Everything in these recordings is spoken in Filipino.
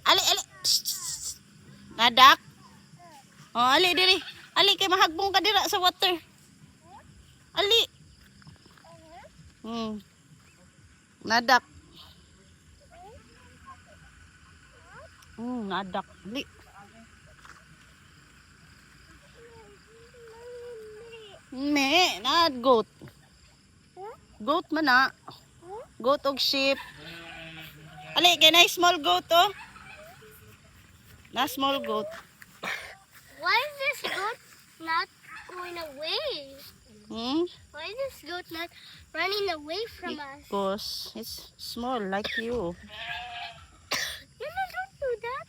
Ali, ali. Shh. Nadak. Oh, ali diri. Ali kay mahagbong ka dira sa water. Ali. Nadak. Nadak. Ali. Me, not goat. Goat man na. Goat og sheep. Ali, kay na small goat oh. Na small goat. Why is this goat not going away? Why is this goat not running away from us? Because it's small like you. No, no, don't do that.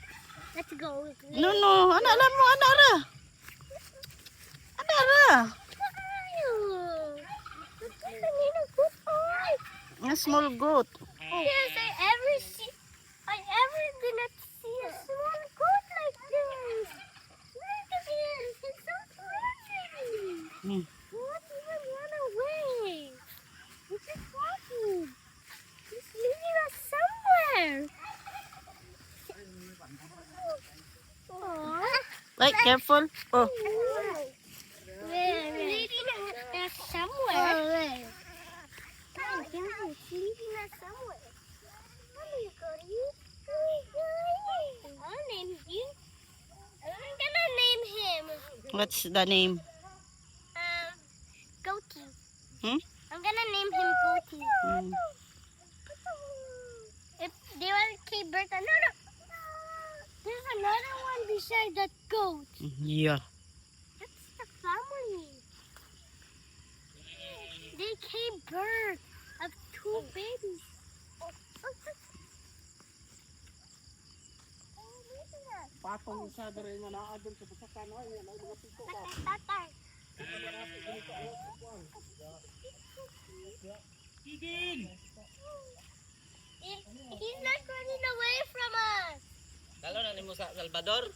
Let's go. No, no. Ana alam mo, ana ra. Ana ra. A small goat. Yes, I ever did not see a small goat like this. Look at this. It's so pretty. What even run away? This is walking. He's leading us somewhere. Aww. Wait, careful. Oh. Leading us somewhere. He's leading us somewhere. Mommy, Cody. I'll name you. I'm gonna name him. What's the name? Goatee. Hmm? I'm gonna name him Goatee. If they were K-Bird, another. There's another one beside that goat. Yeah. That's the family. They gave birth of 2 babies. Patong sa dere nga naa dun sa pasakan ay mga pito ka. Tatay. Tigil. He's not running away from us. Dalo na nimo sa Salvador?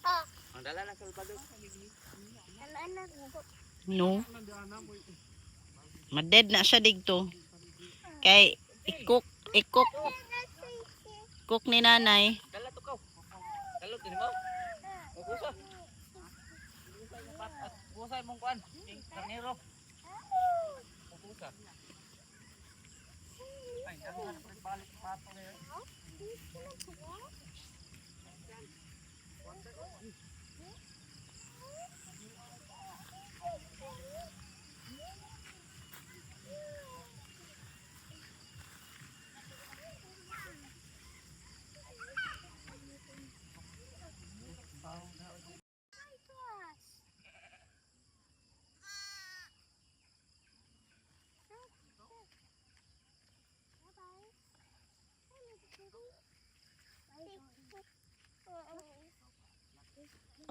Oh, Ang dala na Salvador. anak. No. Maded na siya digto. Kay cook ni nanay. Dala to ka. Dalo din mo. Ugusa. Ugusa mong kuan. Karnero. Ugusa. Ay, ano na balik patong ngayon.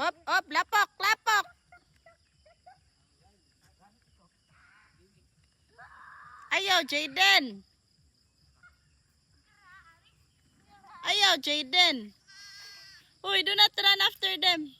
Op, lapok, lapok. Ayaw, Jaden. Ayaw, Jaden. Uy, do not run after them.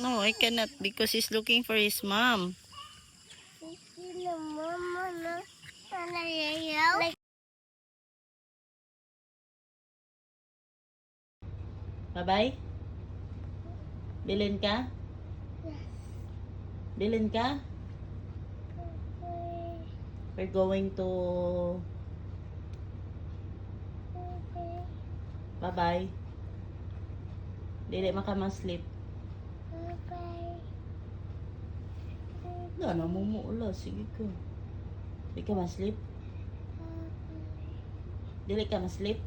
No, I cannot because he's looking for his mom. Bye-bye. Bilin ka? Bilin ka? We're going to... Bye-bye. Dili makamasleep. Wala na mumuula. Sige ka. Dili ka masleep? Dili ka masleep?